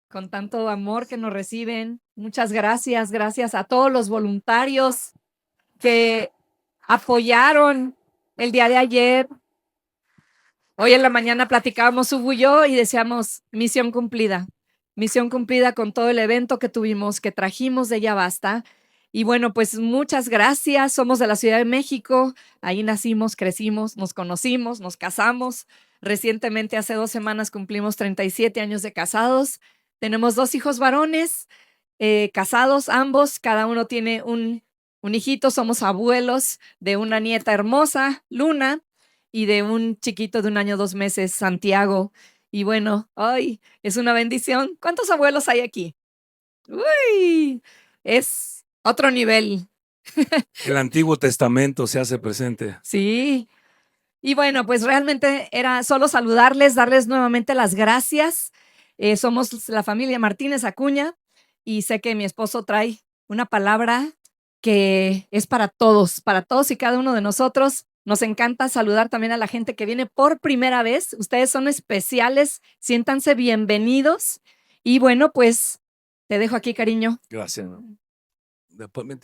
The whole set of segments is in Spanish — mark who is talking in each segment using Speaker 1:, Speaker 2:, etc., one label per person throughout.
Speaker 1: con tanto amor que nos reciben. Muchas gracias, gracias a todos los voluntarios que apoyaron el día de ayer. Hoy en la mañana platicábamos Hugo y yo y decíamos misión cumplida con todo el evento que tuvimos, que trajimos de Ya Basta. Y bueno, pues muchas gracias. Somos de la Ciudad de México. Ahí nacimos, crecimos, nos conocimos, nos casamos. Recientemente, hace 2 semanas, cumplimos 37 años de casados. Tenemos 2 hijos varones, casados ambos. Cada uno tiene un hijito. Somos abuelos de una nieta hermosa, Luna, y de un chiquito de 1 año, 2 meses, Santiago. Y bueno, ay, es una bendición. ¿Cuántos abuelos hay aquí? Uy, es otro nivel.
Speaker 2: El Antiguo Testamento se hace presente.
Speaker 1: Sí. Y bueno, pues realmente era solo saludarles, darles nuevamente las gracias. Somos la familia Martínez Acuña y sé que mi esposo trae una palabra que es para todos y cada uno de nosotros. Nos encanta saludar también a la gente que viene por primera vez. Ustedes son especiales, siéntanse bienvenidos. Y bueno, pues te dejo aquí, cariño.
Speaker 2: Gracias. Después me...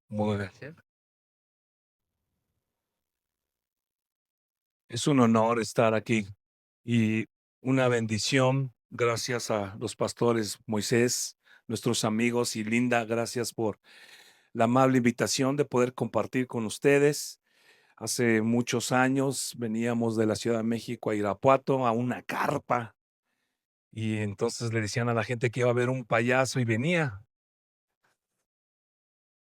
Speaker 2: Muy bien. Es un honor estar aquí y una bendición. Gracias a los pastores Moisés, nuestros amigos, y Linda, gracias por la amable invitación de poder compartir con ustedes. Hace muchos años veníamos de la Ciudad de México a Irapuato a una carpa y entonces le decían a la gente que iba a haber un payaso y venía.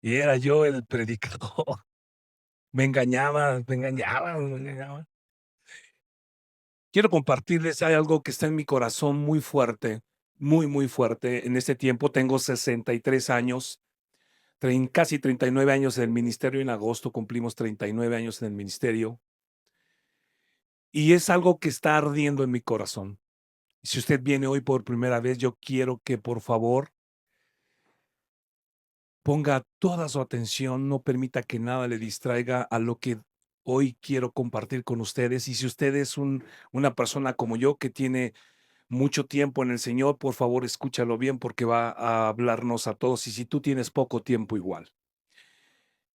Speaker 2: Y era yo el predicador. Me engañaba, me engañaba, me engañaba. Quiero compartirles, hay algo que está en mi corazón muy fuerte, muy, muy fuerte. En este tiempo tengo 63 años, casi 39 años en el ministerio. En agosto cumplimos 39 años en el ministerio. Y es algo que está ardiendo en mi corazón. Si usted viene hoy por primera vez, yo quiero que por favor ponga toda su atención, no permita que nada le distraiga a lo que hoy quiero compartir con ustedes. Y si usted es una persona como yo que tiene mucho tiempo en el Señor, por favor, escúchalo bien porque va a hablarnos a todos. Y si tú tienes poco tiempo, igual.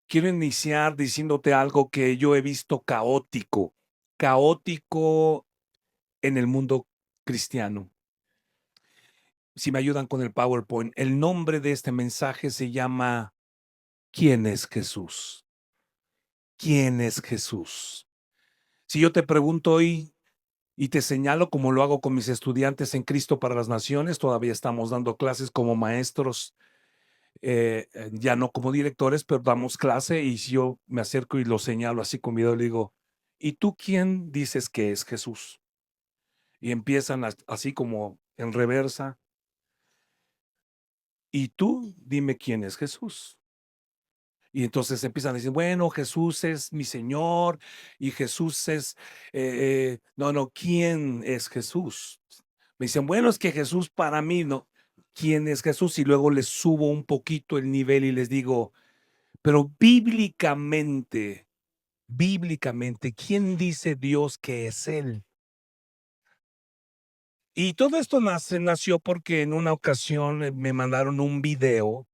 Speaker 2: Quiero iniciar diciéndote algo que yo he visto caótico en el mundo cristiano. Si me ayudan con el PowerPoint, el nombre de este mensaje se llama ¿Quién es Jesús? ¿Quién es Jesús? Si yo te pregunto hoy y te señalo como lo hago con mis estudiantes en Cristo para las Naciones, todavía estamos dando clases como maestros, ya no como directores, pero damos clase, y si yo me acerco y lo señalo así con mi dedo, le digo, ¿y tú quién dices que es Jesús? Y empiezan así como en reversa. ¿Y tú dime quién es Jesús? Y entonces empiezan a decir, bueno, Jesús es mi Señor y Jesús es, no, no, ¿quién es Jesús? Me dicen, bueno, es que Jesús para mí, no, ¿quién es Jesús? Y luego les subo un poquito el nivel y les digo, pero bíblicamente, ¿quién dice Dios que es Él? Y todo esto nació porque en una ocasión me mandaron un video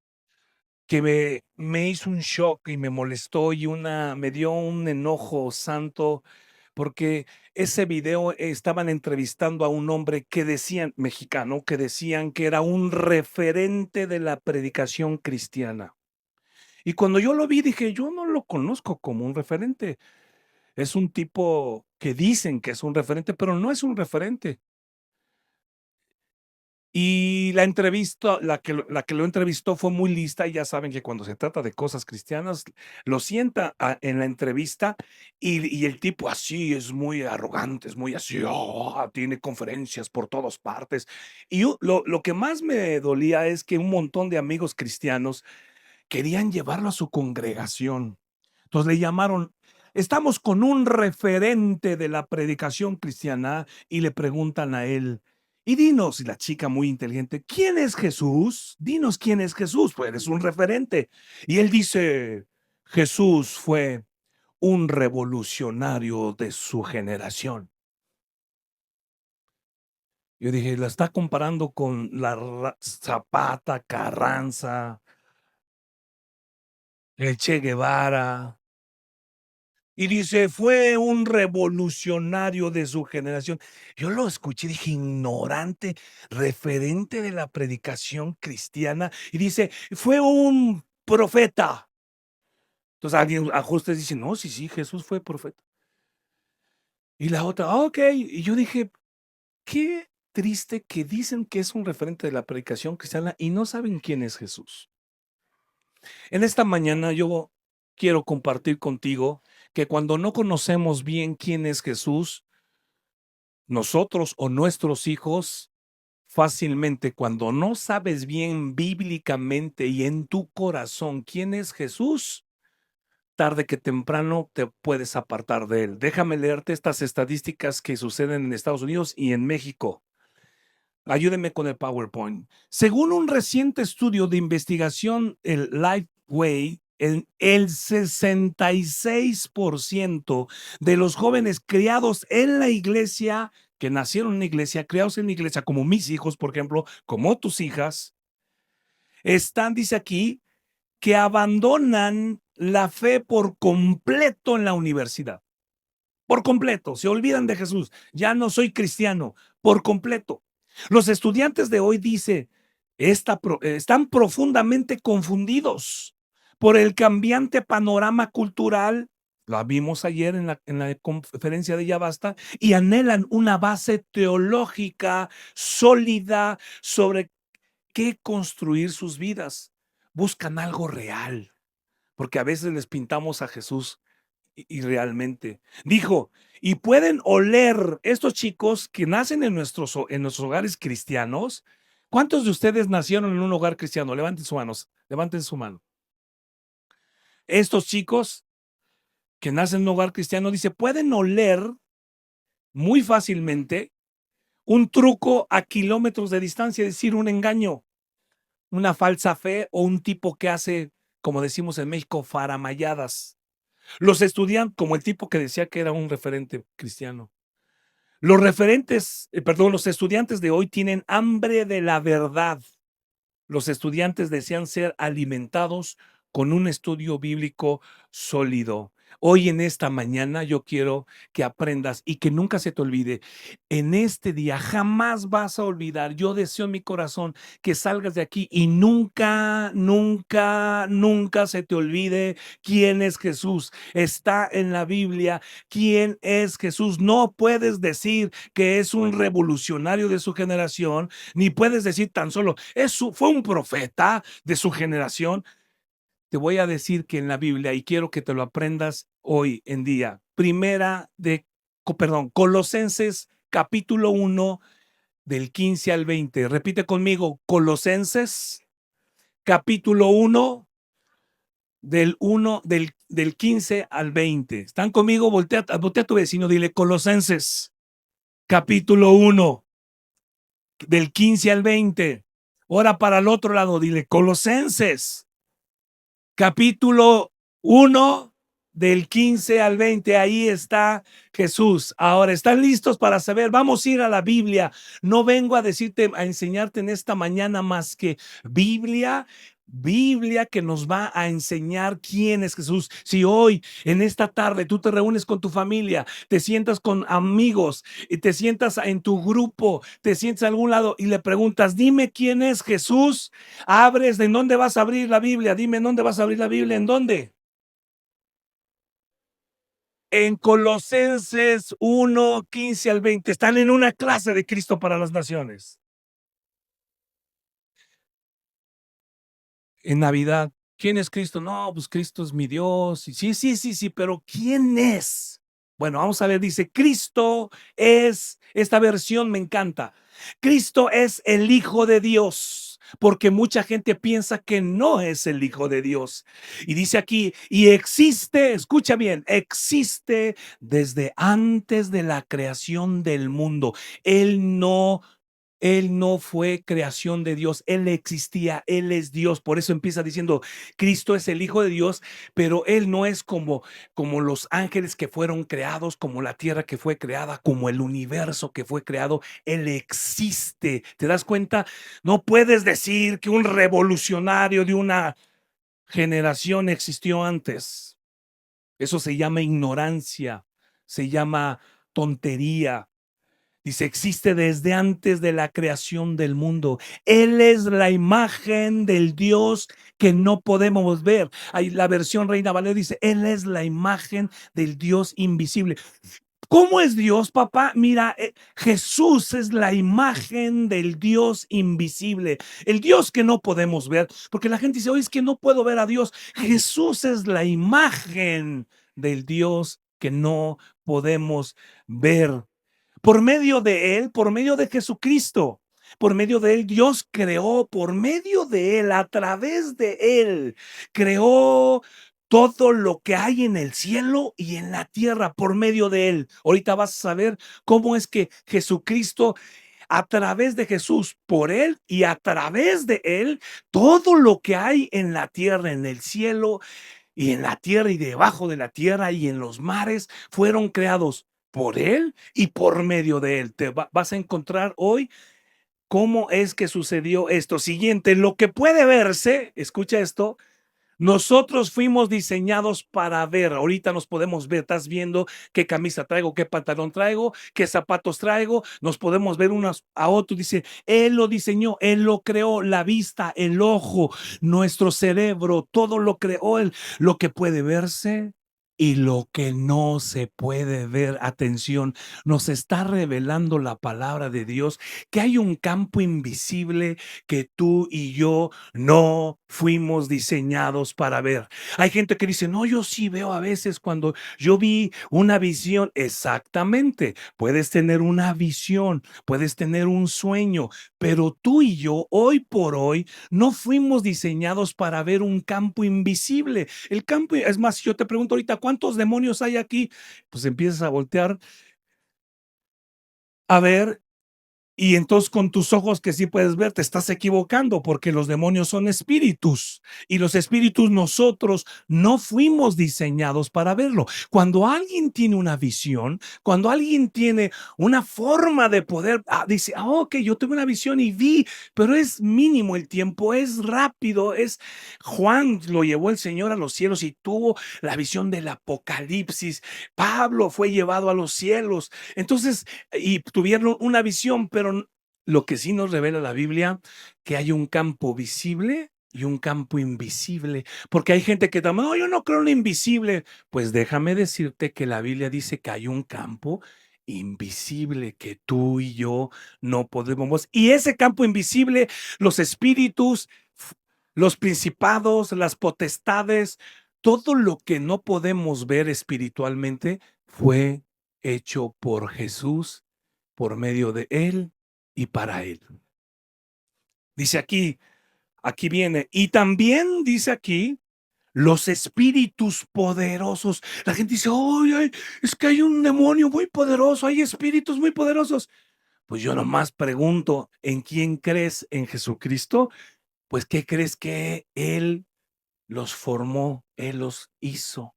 Speaker 2: que me hizo un shock y me molestó y me dio un enojo santo, porque ese video estaban entrevistando a un hombre que decían, mexicano, que decían que era un referente de la predicación cristiana. Y cuando yo lo vi, dije, yo no lo conozco como un referente. Es un tipo que dicen que es un referente, pero no es un referente. Y la entrevista, la que lo entrevistó fue muy lista, y ya saben que cuando se trata de cosas cristianas, lo sienta en la entrevista, y el tipo así es muy arrogante, es muy así, tiene conferencias por todas partes. Y lo que más me dolía es que un montón de amigos cristianos querían llevarlo a su congregación. Entonces le llamaron, estamos con un referente de la predicación cristiana, y le preguntan a él, y dinos, y la chica muy inteligente, ¿quién es Jesús? Dinos quién es Jesús, pues eres un referente. Y él dice, Jesús fue un revolucionario de su generación. Yo dije, la está comparando con Zapata, Carranza, el Che Guevara. Y dice, fue un revolucionario de su generación. Yo lo escuché, dije, ignorante, referente de la predicación cristiana. Y dice, fue un profeta. Entonces alguien ajusta y dice, no, sí, sí, Jesús fue profeta. Y la otra, ok. Y yo dije, qué triste que dicen que es un referente de la predicación cristiana y no saben quién es Jesús. En esta mañana yo quiero compartir contigo que cuando no conocemos bien quién es Jesús, nosotros o nuestros hijos, fácilmente cuando no sabes bien bíblicamente y en tu corazón quién es Jesús, tarde que temprano te puedes apartar de él. Déjame leerte estas estadísticas que suceden en Estados Unidos y en México. Ayúdenme con el PowerPoint. Según un reciente estudio de investigación, el Lifeway, el 66% de los jóvenes criados en la iglesia, que nacieron en la iglesia, criados en la iglesia, como mis hijos, por ejemplo, como tus hijas, están, dice aquí, que abandonan la fe por completo en la universidad. Por completo, se olvidan de Jesús. Ya no soy cristiano, por completo. Los estudiantes de hoy, dice, están profundamente confundidos por el cambiante panorama cultural, lo vimos ayer en la conferencia de Ya Basta, y anhelan una base teológica sólida sobre qué construir sus vidas. Buscan algo real, porque a veces les pintamos a Jesús y realmente. Dijo, y pueden oler estos chicos que nacen en nuestros hogares cristianos. ¿Cuántos de ustedes nacieron en un hogar cristiano? Levanten sus manos, levanten su mano. Estos chicos que nacen en un hogar cristiano, dice, pueden oler muy fácilmente un truco a kilómetros de distancia, es decir, un engaño, una falsa fe o un tipo que hace, como decimos en México, faramayadas. Los estudiantes, como el tipo que decía que era un referente cristiano. Los estudiantes de hoy tienen hambre de la verdad. Los estudiantes desean ser alimentados con un estudio bíblico sólido. Hoy en esta mañana yo quiero que aprendas y que nunca se te olvide. En este día jamás vas a olvidar. Yo deseo en mi corazón que salgas de aquí y nunca, nunca, nunca se te olvide quién es Jesús. Está en la Biblia quién es Jesús. No puedes decir que es un revolucionario de su generación, ni puedes decir tan solo, fue un profeta de su generación. Te voy a decir que en la Biblia, y quiero que te lo aprendas hoy en día, Colosenses capítulo 1 del 15 al 20. Repite conmigo, Colosenses capítulo 1 del 15 al 20. ¿Están conmigo? Voltea a tu vecino, dile Colosenses capítulo 1 del 15 al 20. Ahora para el otro lado, dile Colosenses capítulo 1 del 15 al 20. Ahí está Jesús. Ahora, ¿están listos para saber? Vamos a ir a la Biblia. No vengo a decirte, a enseñarte en esta mañana más que Biblia que nos va a enseñar quién es Jesús. Si hoy, en esta tarde, tú te reúnes con tu familia, te sientas con amigos y te sientas en tu grupo, te sientas a algún lado y le preguntas, dime quién es Jesús, abres, ¿en dónde vas a abrir la Biblia? Dime, ¿en dónde vas a abrir la Biblia? ¿En dónde? En Colosenses 1, 15 al 20. Están en una clase de Cristo para las naciones. En Navidad, ¿quién es Cristo? No, pues Cristo es mi Dios. Sí, sí, sí, sí, pero ¿quién es? Bueno, vamos a ver, dice, Cristo es, esta versión me encanta, Cristo es el Hijo de Dios, porque mucha gente piensa que no es el Hijo de Dios. Y dice aquí, y existe, escucha bien, existe desde antes de la creación del mundo. Él no Él no fue creación de Dios, Él existía, Él es Dios. Por eso empieza diciendo, Cristo es el Hijo de Dios, pero Él no es como los ángeles que fueron creados, como la tierra que fue creada, como el universo que fue creado. Él existe. ¿Te das cuenta? No puedes decir que un revolucionario de una generación existió antes. Eso se llama ignorancia, se llama tontería. Dice, existe desde antes de la creación del mundo. Él es la imagen del Dios que no podemos ver. Ahí la versión Reina Valera dice, Él es la imagen del Dios invisible. ¿Cómo es Dios, papá? Mira, Jesús es la imagen del Dios invisible, el Dios que no podemos ver, porque la gente dice, oye, es que no puedo ver a Dios. Jesús es la imagen del Dios que no podemos ver. Por medio de Él, por medio de Jesucristo, por medio de Él, Dios creó, por medio de Él, a través de Él, creó todo lo que hay en el cielo y en la tierra por medio de Él. Ahorita vas a saber cómo es que Jesucristo, a través de Jesús, por Él y a través de Él, todo lo que hay en la tierra, en el cielo y en la tierra y debajo de la tierra y en los mares fueron creados por Él y por medio de Él. Vas a encontrar hoy cómo es que sucedió esto. Siguiente, lo que puede verse, escucha esto, nosotros fuimos diseñados para ver. Ahorita nos podemos ver. Estás viendo qué camisa traigo, qué pantalón traigo, qué zapatos traigo. Nos podemos ver unos a otros. Dice, Él lo diseñó, Él lo creó, la vista, el ojo, nuestro cerebro, todo lo creó Él. Lo que puede verse y lo que no se puede ver. Atención, nos está revelando la palabra de Dios que hay un campo invisible que tú y yo no fuimos diseñados para ver. Hay gente que dice, no, yo sí veo a veces cuando yo vi una visión. Exactamente, puedes tener una visión, puedes tener un sueño, pero tú y yo hoy por hoy no fuimos diseñados para ver un campo invisible. El campo, es más, si yo te pregunto ahorita, ¿cuántos demonios hay aquí? Pues empiezas a voltear a ver. Y entonces con tus ojos que sí puedes ver, te estás equivocando porque los demonios son espíritus y los espíritus nosotros no fuimos diseñados para verlo. Cuando alguien tiene una visión, cuando alguien tiene una forma de poder, dice, ok, yo tuve una visión y vi, pero es mínimo el tiempo, es rápido, es Juan lo llevó el Señor a los cielos y tuvo la visión del Apocalipsis. Pablo fue llevado a los cielos. Entonces, y tuvieron una visión, pero lo que sí nos revela la Biblia, que hay un campo visible y un campo invisible, porque hay gente que también, no, yo no creo en lo invisible. Pues déjame decirte que la Biblia dice que hay un campo invisible que tú y yo no podemos. Y ese campo invisible, los espíritus, los principados, las potestades, todo lo que no podemos ver espiritualmente fue hecho por Jesús, por medio de Él y para Él. Dice aquí viene, y también dice aquí, los espíritus poderosos. La gente dice, oye, es que hay un demonio muy poderoso, hay espíritus muy poderosos. Pues yo nomás pregunto, ¿en quién crees? ¿En Jesucristo? Pues ¿qué crees que Él los formó? Él los hizo.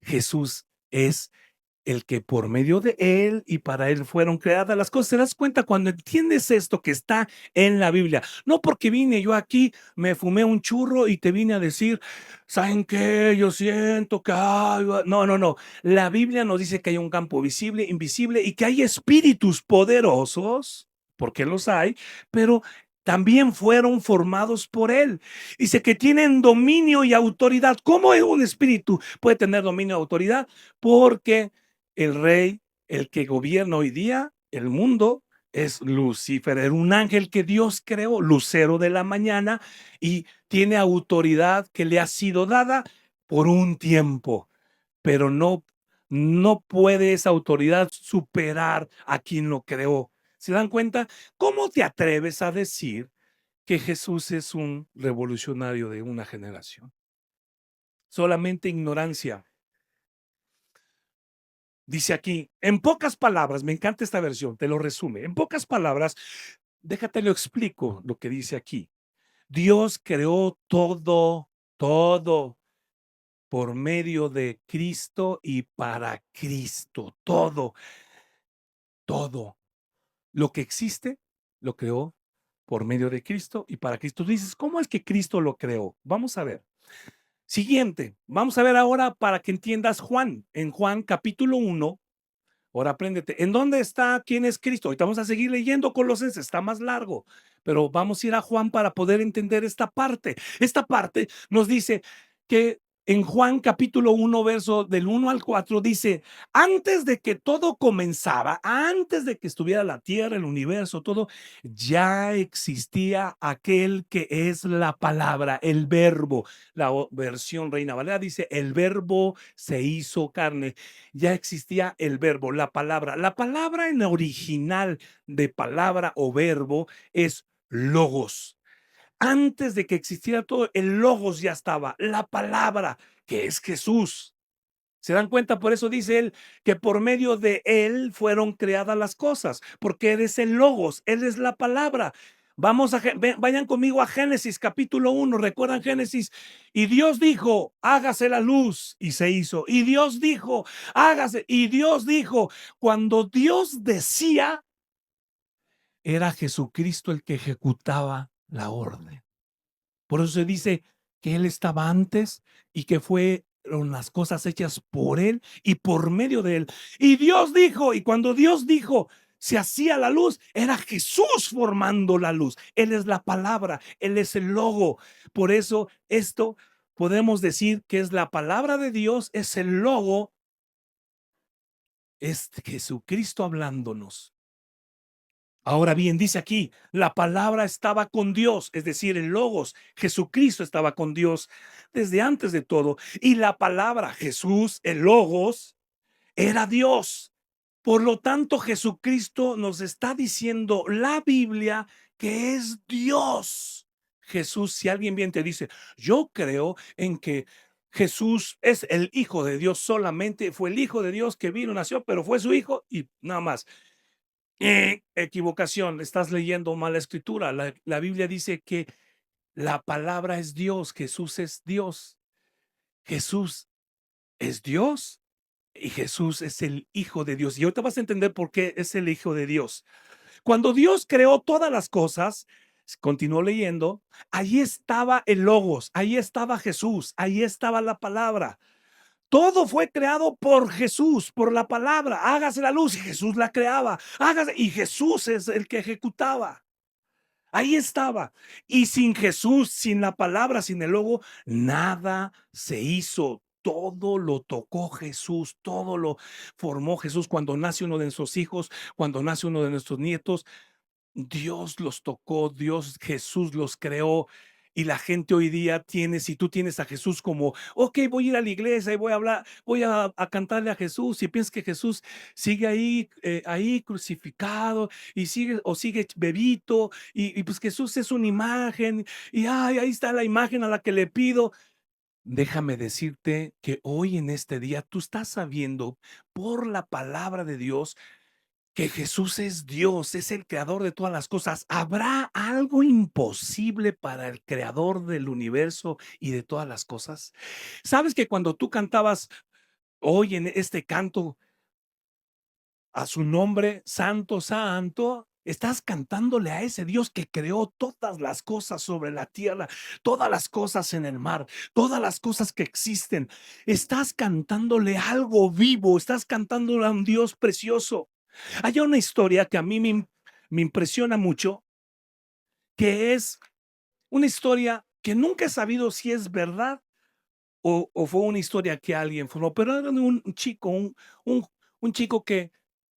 Speaker 2: Jesús es el que por medio de Él y para Él fueron creadas las cosas. ¿Te das cuenta cuando entiendes esto que está en la Biblia? No porque vine yo aquí, me fumé un churro y te vine a decir, ¿saben qué? Yo siento que no, no, no. La Biblia nos dice que hay un campo visible, invisible y que hay espíritus poderosos, porque los hay, pero también fueron formados por Él. Dice que tienen dominio y autoridad. ¿Cómo es un espíritu puede tener dominio y autoridad? Porque el rey, el que gobierna hoy día el mundo, es Lucifer, era un ángel que Dios creó, lucero de la mañana, y tiene autoridad que le ha sido dada por un tiempo, pero no puede esa autoridad superar a quien lo creó. ¿Se dan cuenta? ¿Cómo te atreves a decir que Jesús es un revolucionario de una generación? Solamente ignorancia. Dice aquí, en pocas palabras, me encanta esta versión, te lo resume. En pocas palabras, Déjate lo explico lo que dice aquí. Dios creó todo por medio de Cristo y para Cristo. Todo. Lo que existe, lo creó por medio de Cristo y para Cristo. Tú dices, ¿cómo es que Cristo lo creó? Vamos a ver. Siguiente, vamos a ver ahora para que entiendas Juan. En Juan capítulo 1, ahora apréndete. ¿En dónde está quién es Cristo? Ahorita vamos a seguir leyendo Colosenses, está más largo, pero vamos a ir a Juan para poder entender esta parte. Esta parte nos dice que en Juan capítulo 1, verso del 1 al 4, dice, antes de que todo comenzara, antes de que estuviera la tierra, el universo, todo, ya existía aquel que es la palabra, el verbo. La versión Reina Valera dice, el verbo se hizo carne. Ya existía el verbo, la palabra. La palabra en original de palabra o verbo es logos. Antes de que existiera todo, el logos ya estaba, la palabra, que es Jesús. ¿Se dan cuenta? Por eso dice él que por medio de él fueron creadas las cosas, porque él es el logos, él es la palabra. Vayan conmigo a Génesis capítulo 1, ¿recuerdan Génesis? Y Dios dijo, hágase la luz, y se hizo. Y Dios dijo, hágase, y Dios dijo, cuando Dios decía, era Jesucristo el que ejecutaba la orden. Por eso se dice que él estaba antes y que fueron las cosas hechas por él y por medio de él. Y Dios dijo, y cuando Dios dijo, se hacía la luz, era Jesús formando la luz. Él es la palabra, él es el logo. Por eso esto podemos decir que es la palabra de Dios, es el logo, es Jesucristo hablándonos. Ahora bien, dice aquí, la palabra estaba con Dios, es decir, el Logos, Jesucristo estaba con Dios desde antes de todo. Y la palabra Jesús, el Logos, era Dios. Por lo tanto, Jesucristo nos está diciendo la Biblia que es Dios. Jesús, si alguien bien te dice, yo creo en que Jesús es el Hijo de Dios solamente, fue el Hijo de Dios que vino, nació, pero fue su Hijo y nada más. Equivocación, estás leyendo mala escritura. La Biblia dice que la palabra es Dios, Jesús es Dios. Jesús es Dios y Jesús es el Hijo de Dios. Y ahorita vas a entender por qué es el Hijo de Dios. Cuando Dios creó todas las cosas, continuó leyendo, ahí estaba el Logos, ahí estaba Jesús, ahí estaba la palabra. Todo fue creado por Jesús, por la palabra. Hágase la luz y Jesús la creaba. Hágase, y Jesús es el que ejecutaba. Ahí estaba. Y sin Jesús, sin la palabra, sin el logo, nada se hizo. Todo lo tocó Jesús, todo lo formó Jesús. Cuando nace uno de nuestros hijos, cuando nace uno de nuestros nietos, Dios los tocó, Dios, Jesús los creó. Y la gente hoy día tiene, si tú tienes a Jesús como, ok, voy a ir a la iglesia y voy a hablar, voy a cantarle a Jesús, y piensas que Jesús sigue ahí crucificado y sigue, o sigue bebito, y pues Jesús es una imagen, y ay, ahí está la imagen a la que le pido. Déjame decirte que hoy en este día tú estás sabiendo por la palabra de Dios que Jesús es Dios, es el creador de todas las cosas. ¿Habrá algo imposible para el creador del universo y de todas las cosas? ¿Sabes que cuando tú cantabas hoy en este canto a su nombre, Santo, Santo, estás cantándole a ese Dios que creó todas las cosas sobre la tierra, todas las cosas en el mar, todas las cosas que existen? Estás cantándole algo vivo, estás cantándole a un Dios precioso. Hay una historia que a mí me impresiona mucho, que es una historia que nunca he sabido si es verdad o fue una historia que alguien formó, pero era de un chico, un, un chico que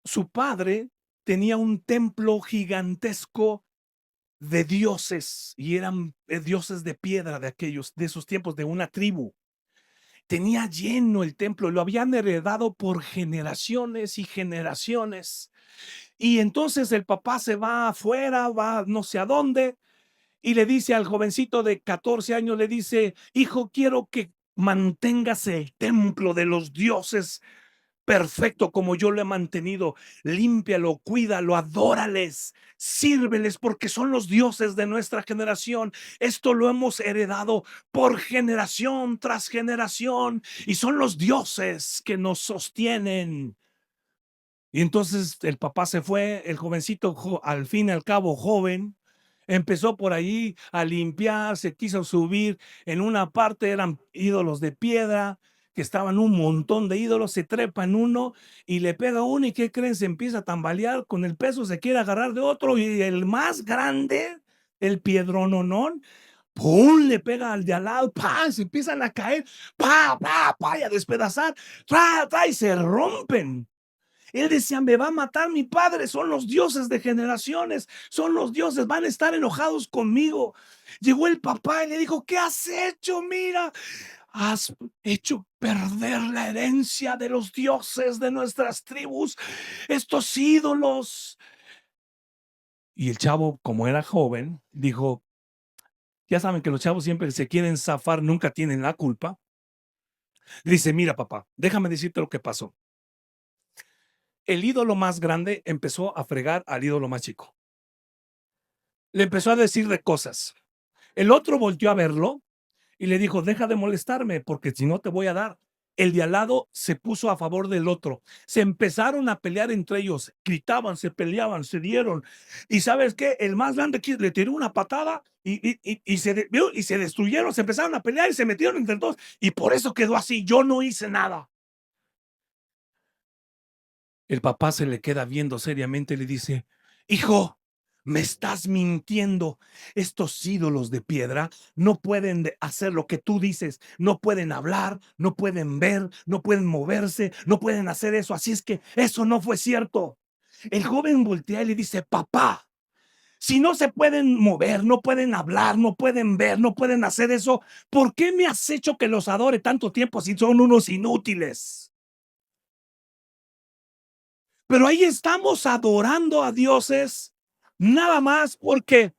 Speaker 2: su padre tenía un templo gigantesco de dioses y eran dioses de piedra de aquellos, de esos tiempos, de una tribu. Tenía lleno el templo, lo habían heredado por generaciones y generaciones. Y entonces el papá se va afuera, va no sé a dónde, y le dice al jovencito de 14 años, le dice, hijo, quiero que mantengas el templo de los dioses perfecto como yo lo he mantenido. Límpialo, cuídalo, adórales, sírveles, porque son los dioses de nuestra generación. Esto lo hemos heredado por generación tras generación y son los dioses que nos sostienen. Y entonces el papá se fue, el jovencito, al fin y al cabo joven, empezó por ahí a limpiar, se quiso subir. En una parte eran ídolos de piedra, que estaban un montón de ídolos, se trepa en uno y le pega uno, y ¿qué creen? Se empieza a tambalear, con el peso se quiere agarrar de otro, y el más grande, el piedrononón, ¡pum!, le pega al de al lado, ¡pam!, se empiezan a caer, ¡pa, pa, pa!, y a despedazar, ¡tra, tra!, y se rompen. Él decía, me va a matar mi padre, son los dioses de generaciones, son los dioses, van a estar enojados conmigo. Llegó el papá y le dijo, ¿qué has hecho? Mira, has hecho perder la herencia de los dioses de nuestras tribus, estos ídolos. Y el chavo, como era joven, dijo, ya saben que los chavos siempre se quieren zafar, nunca tienen la culpa. Dice, mira papá, déjame decirte lo que pasó. El ídolo más grande empezó a fregar al ídolo más chico. Le empezó a decir de cosas. El otro volteó a verlo y le dijo, deja de molestarme, porque si no te voy a dar. El de al lado se puso a favor del otro. Se empezaron a pelear entre ellos, gritaban, se peleaban, se dieron. ¿Y sabes qué? El más grande le tiró una patada y se destruyeron, se empezaron a pelear y se metieron entre todos. Y por eso quedó así. Yo no hice nada. El papá se le queda viendo seriamente y le dice, hijo, me estás mintiendo. Estos ídolos de piedra no pueden hacer lo que tú dices, no pueden hablar, no pueden ver, no pueden moverse, no pueden hacer eso. Así es que eso no fue cierto. El joven voltea y le dice, papá, si no se pueden mover, no pueden hablar, no pueden ver, no pueden hacer eso, ¿por qué me has hecho que los adore tanto tiempo si son unos inútiles? Pero ahí estamos adorando a dioses nada más porque,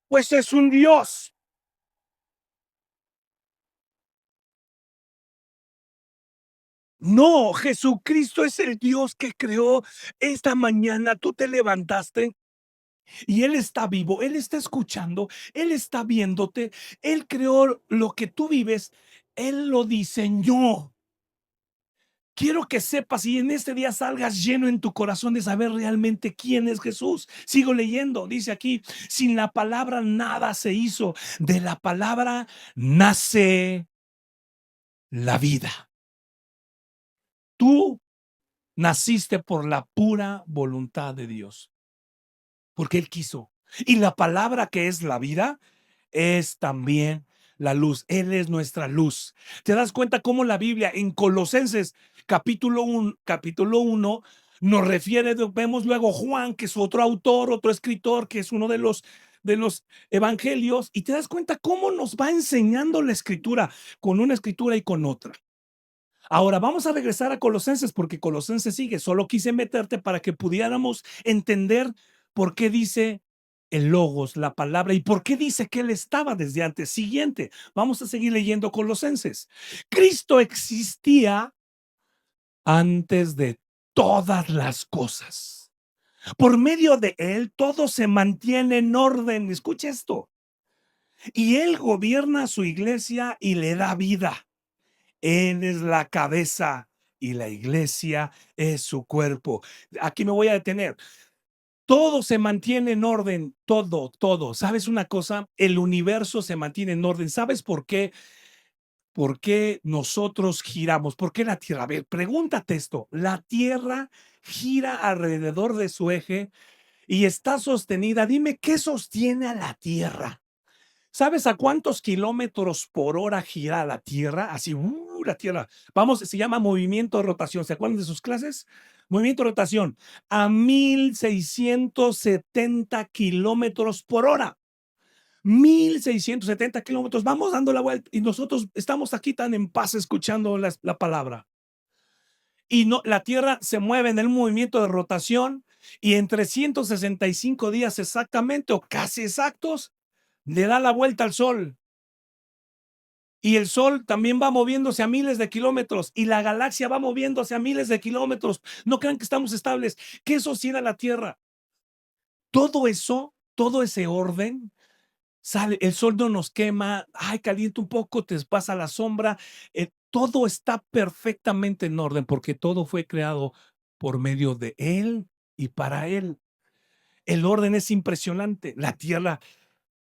Speaker 2: pues, es un Dios. No, Jesucristo es el Dios que creó. Esta mañana tú te levantaste y Él está vivo, Él está escuchando, Él está viéndote, Él creó lo que tú vives, Él lo diseñó. Quiero que sepas y en este día salgas lleno en tu corazón de saber realmente quién es Jesús. Sigo leyendo, dice aquí, sin la palabra nada se hizo, de la palabra nace la vida. Tú naciste por la pura voluntad de Dios, porque Él quiso. Y la palabra que es la vida es también la luz. Él es nuestra luz. ¿Te das cuenta cómo la Biblia en Colosenses capítulo 1 nos refiere, vemos luego Juan, que es otro autor, otro escritor, que es uno de los evangelios, y te das cuenta cómo nos va enseñando la escritura con una escritura y con otra? Ahora vamos a regresar a Colosenses porque Colosenses sigue. Solo quise meterte para que pudiéramos entender por qué dice el logos, la palabra, y por qué dice que él estaba desde antes. Siguiente, vamos a seguir leyendo Colosenses. Cristo existía antes de todas las cosas. Por medio de él todo se mantiene en orden. Escucha esto. Y él gobierna su iglesia y le da vida. Él es la cabeza y la iglesia es su cuerpo. Aquí me voy a detener. Todo se mantiene en orden, todo, todo. ¿Sabes una cosa? El universo se mantiene en orden. ¿Sabes por qué? ¿Por qué nosotros giramos? ¿Por qué la Tierra? A ver, pregúntate esto. La Tierra gira alrededor de su eje y está sostenida. Dime, ¿qué sostiene a la Tierra? ¿Sabes a cuántos kilómetros por hora gira la Tierra? Así, la Tierra. Vamos, se llama movimiento de rotación. ¿Se acuerdan de sus clases? Movimiento de rotación a 1670 kilómetros por hora. 1670 kilómetros. Vamos dando la vuelta y nosotros estamos aquí tan en paz escuchando la palabra. Y no, la Tierra se mueve en el movimiento de rotación y en 365 días exactamente o casi exactos le da la vuelta al Sol. Y el Sol también va moviéndose a miles de kilómetros y la galaxia va moviéndose a miles de kilómetros. No crean que estamos estables. ¿Qué sostiene a la Tierra? Todo eso, todo ese orden, sale, el sol no nos quema, ay, calienta un poco, te pasa la sombra. Todo está perfectamente en orden porque todo fue creado por medio de Él y para Él. El orden es impresionante. La Tierra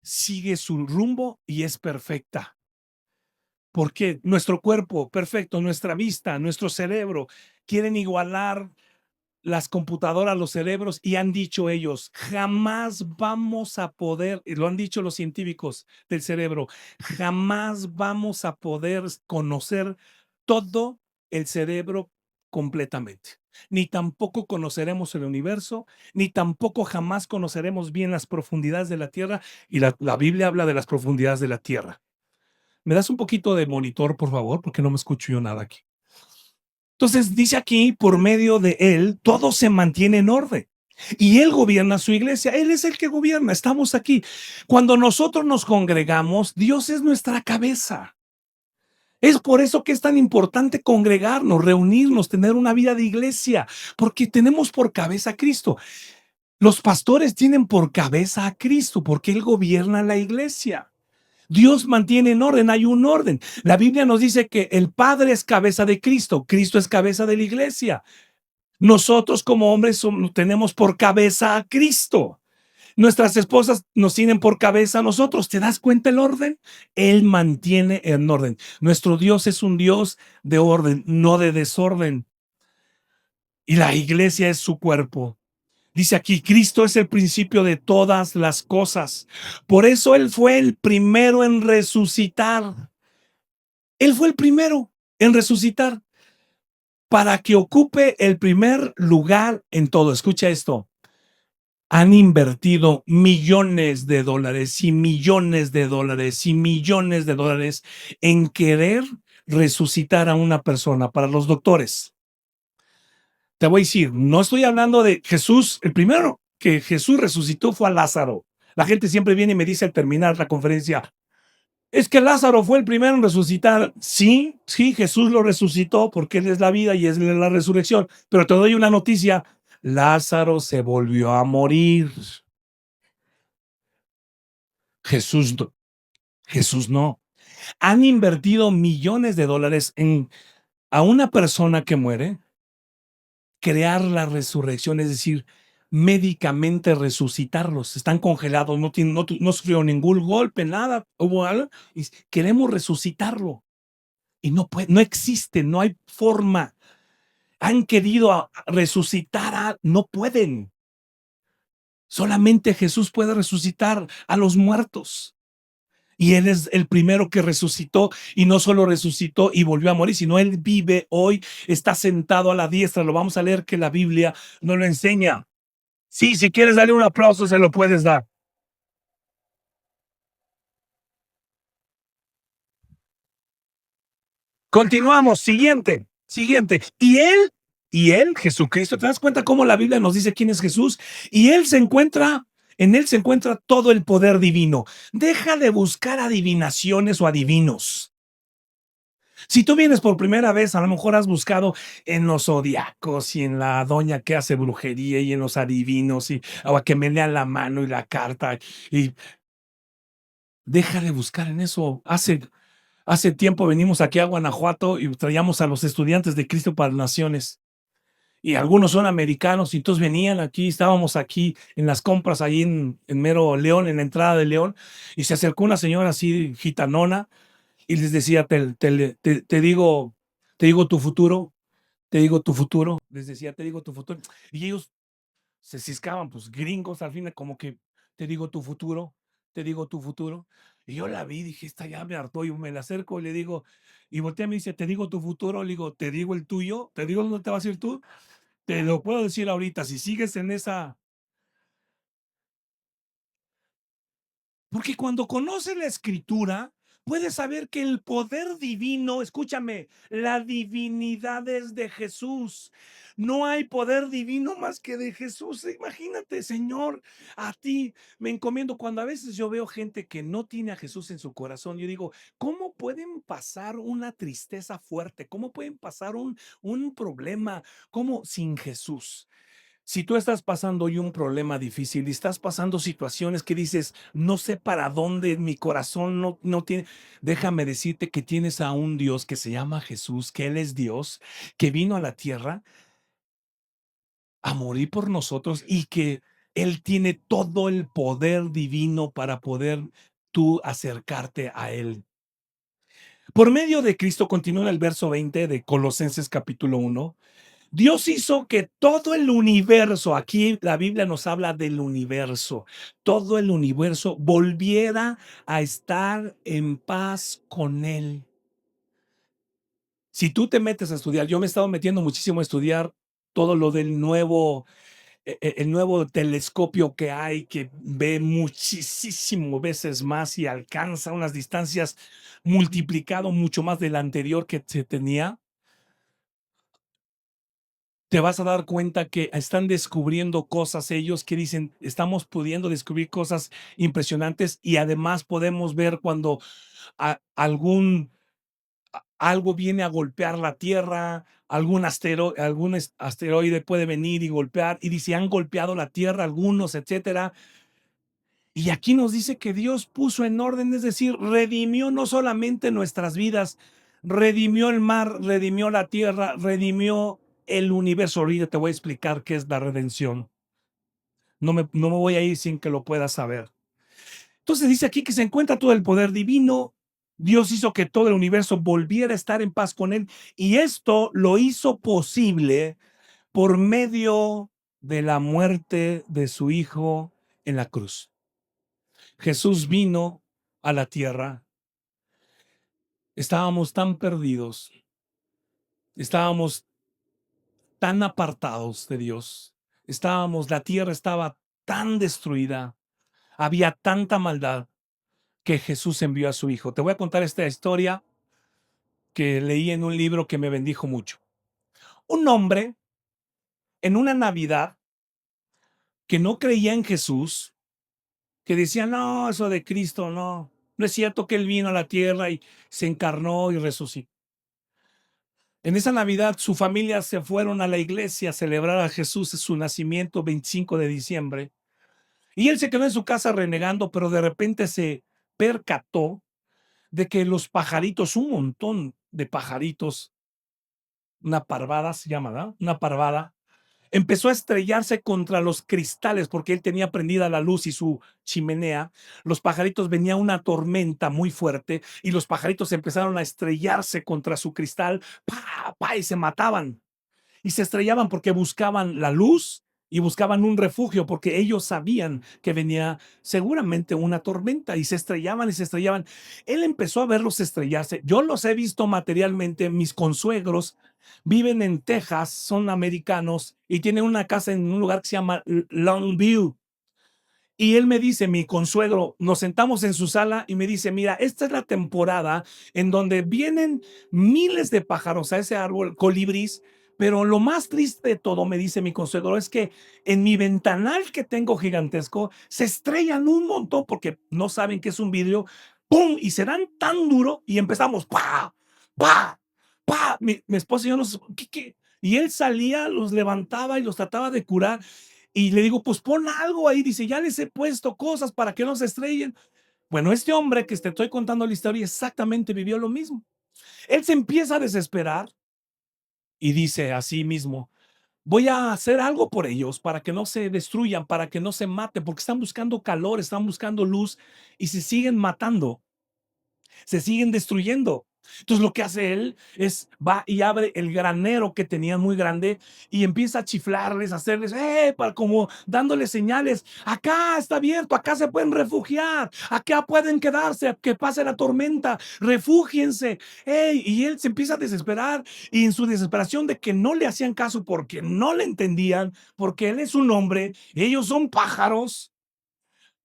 Speaker 2: sigue su rumbo y es perfecta. Porque nuestro cuerpo, perfecto, nuestra vista, nuestro cerebro, quieren igualar las computadoras, los cerebros, y han dicho ellos, jamás vamos a poder, y lo han dicho los científicos del cerebro, jamás vamos a poder conocer todo el cerebro completamente. Ni tampoco conoceremos el universo, ni tampoco jamás conoceremos bien las profundidades de la Tierra, y la Biblia habla de las profundidades de la Tierra. ¿Me das un poquito de monitor, por favor? Porque no me escucho yo nada aquí. Entonces dice aquí, por medio de Él, todo se mantiene en orden. Y Él gobierna su iglesia. Él es el que gobierna. Estamos aquí. Cuando nosotros nos congregamos, Dios es nuestra cabeza. Es por eso que es tan importante congregarnos, reunirnos, tener una vida de iglesia, porque tenemos por cabeza a Cristo. Los pastores tienen por cabeza a Cristo, porque Él gobierna la iglesia. Dios mantiene en orden, hay un orden. La Biblia nos dice que el Padre es cabeza de Cristo, Cristo es cabeza de la iglesia. Nosotros como hombres tenemos por cabeza a Cristo. Nuestras esposas nos tienen por cabeza a nosotros. ¿Te das cuenta el orden? Él mantiene en orden. Nuestro Dios es un Dios de orden, no de desorden. Y la iglesia es su cuerpo. Dice aquí, Cristo es el principio de todas las cosas. Por eso Él fue el primero en resucitar. Él fue el primero en resucitar para que ocupe el primer lugar en todo. Escucha esto. Han invertido millones de dólares y millones de dólares y millones de dólares en querer resucitar a una persona para los doctores. Te voy a decir, no estoy hablando de Jesús. El primero que Jesús resucitó fue a Lázaro. La gente siempre viene y me dice al terminar la conferencia, es que Lázaro fue el primero en resucitar. Sí, sí, Jesús lo resucitó porque Él es la vida y es la resurrección. Pero te doy una noticia, Lázaro se volvió a morir. Jesús, Jesús no. Han invertido millones de dólares en a una persona que muere, crear la resurrección, es decir, médicamente resucitarlos. Están congelados, no sufrieron ningún golpe, nada, hubo algo, y queremos resucitarlo. Y no puede, no existe, no hay forma. Han querido resucitar, no pueden. Solamente Jesús puede resucitar a los muertos. Y Él es el primero que resucitó, y no solo resucitó y volvió a morir, sino Él vive hoy, está sentado a la diestra. Lo vamos a leer que la Biblia nos lo enseña. Sí, si quieres darle un aplauso, se lo puedes dar. Continuamos, siguiente. Y él, Jesucristo, ¿te das cuenta cómo la Biblia nos dice quién es Jesús? Y Él se encuentra, en Él se encuentra todo el poder divino. Deja de buscar adivinaciones o adivinos. Si tú vienes por primera vez, a lo mejor has buscado en los zodiacos y en la doña que hace brujería y en los adivinos y o a que me lean la mano y la carta, y deja de buscar en eso. Hace tiempo venimos aquí a Guanajuato y traíamos a los estudiantes de Cristo para las Naciones. Y algunos son americanos, y entonces venían aquí, estábamos aquí en las compras, ahí en mero León, en la entrada de León, y se acercó una señora así, gitanona, y les decía, te digo tu futuro, te digo tu futuro, les decía, te digo tu futuro. Y ellos se ciscaban, pues gringos, al fin, como que te digo tu futuro, te digo tu futuro. Y yo la vi, dije, esta ya me hartó, y me la acerco y le digo, y voltea y me dice, te digo tu futuro, le digo, te digo el tuyo, te digo dónde te vas a ir tú, te lo puedo decir ahorita, si sigues en esa, porque cuando conoces la escritura, puedes saber que el poder divino, escúchame, la divinidad es de Jesús. No hay poder divino más que de Jesús. Imagínate, Señor, a ti me encomiendo. Cuando a veces yo veo gente que no tiene a Jesús en su corazón, yo digo, ¿cómo pueden pasar una tristeza fuerte? ¿Cómo pueden pasar un problema? ¿Cómo sin Jesús? Si tú estás pasando hoy un problema difícil y estás pasando situaciones que dices, no sé para dónde, mi corazón no tiene, déjame decirte que tienes a un Dios que se llama Jesús, que Él es Dios, que vino a la tierra a morir por nosotros y que Él tiene todo el poder divino para poder tú acercarte a Él. Por medio de Cristo, continúa en el verso 20 de Colosenses capítulo 1. Dios hizo que todo el universo, aquí la Biblia nos habla del universo, todo el universo volviera a estar en paz con Él. Si tú te metes a estudiar, yo me he estado metiendo muchísimo a estudiar todo lo del nuevo, el nuevo telescopio que hay, que ve muchísimo veces más y alcanza unas distancias multiplicado mucho más del anterior que se tenía. Te vas a dar cuenta que están descubriendo cosas ellos que dicen, estamos pudiendo descubrir cosas impresionantes y además podemos ver cuando algo viene a golpear la Tierra, algún asteroide puede venir y golpear, y dice, han golpeado la Tierra algunos, etcétera. Y aquí nos dice que Dios puso en orden, es decir, redimió no solamente nuestras vidas, redimió el mar, redimió la tierra, redimió el universo. Ahorita te voy a explicar qué es la redención. No me voy a ir sin que lo puedas saber. Entonces dice aquí que se encuentra todo el poder divino. Dios hizo que todo el universo volviera a estar en paz con Él. Y esto lo hizo posible por medio de la muerte de su Hijo en la cruz. Jesús vino a la tierra. Estábamos tan perdidos, estábamos tan apartados de Dios, la tierra estaba tan destruida, había tanta maldad que Jesús envió a su Hijo. Te voy a contar esta historia que leí en un libro que me bendijo mucho. Un hombre en una Navidad que no creía en Jesús, que decía, no, eso de Cristo, no es cierto que Él vino a la tierra y se encarnó y resucitó. En esa Navidad su familia se fueron a la iglesia a celebrar a Jesús su nacimiento 25 de diciembre. Y él se quedó en su casa renegando, pero de repente se percató de que los pajaritos, un montón de pajaritos, una parvada se llama, ¿verdad? Una parvada, empezó a estrellarse contra los cristales porque él tenía prendida la luz y su chimenea. Los pajaritos, venía una tormenta muy fuerte y los pajaritos empezaron a estrellarse contra su cristal, ¡pa, pa! Y se mataban y se estrellaban porque buscaban la luz y buscaban un refugio porque ellos sabían que venía seguramente una tormenta y se estrellaban y se estrellaban. Él empezó a verlos estrellarse. Yo los he visto materialmente. Mis consuegros viven en Texas, son americanos y tienen una casa en un lugar que se llama Longview. Y él me dice, mi consuegro, nos sentamos en su sala y me dice, mira, esta es la temporada en donde vienen miles de pájaros a ese árbol, colibríes, pero lo más triste de todo, me dice mi consuegro, es que en mi ventanal que tengo gigantesco, se estrellan un montón porque no saben que es un vidrio, ¡pum! Y se dan tan duro y empezamos, ¡pa! ¡Pa! ¡Pa! Mi esposa y yo nos, ¿qué? Y él salía, los levantaba y los trataba de curar. Y le digo, pues pon algo ahí. Dice, ya les he puesto cosas para que no se estrellen. Bueno, este hombre que te estoy contando la historia exactamente vivió lo mismo. Él se empieza a desesperar y dice a sí mismo, voy a hacer algo por ellos para que no se destruyan, para que no se maten, porque están buscando calor, están buscando luz y se siguen matando, se siguen destruyendo. Entonces lo que hace él es va y abre el granero que tenían muy grande y empieza a chiflarles, a hacerles, para como dándoles señales, acá está abierto, acá se pueden refugiar, acá pueden quedarse, que pase la tormenta, refúgiense. Y él se empieza a desesperar y en su desesperación de que no le hacían caso porque no le entendían, porque él es un hombre, ellos son pájaros.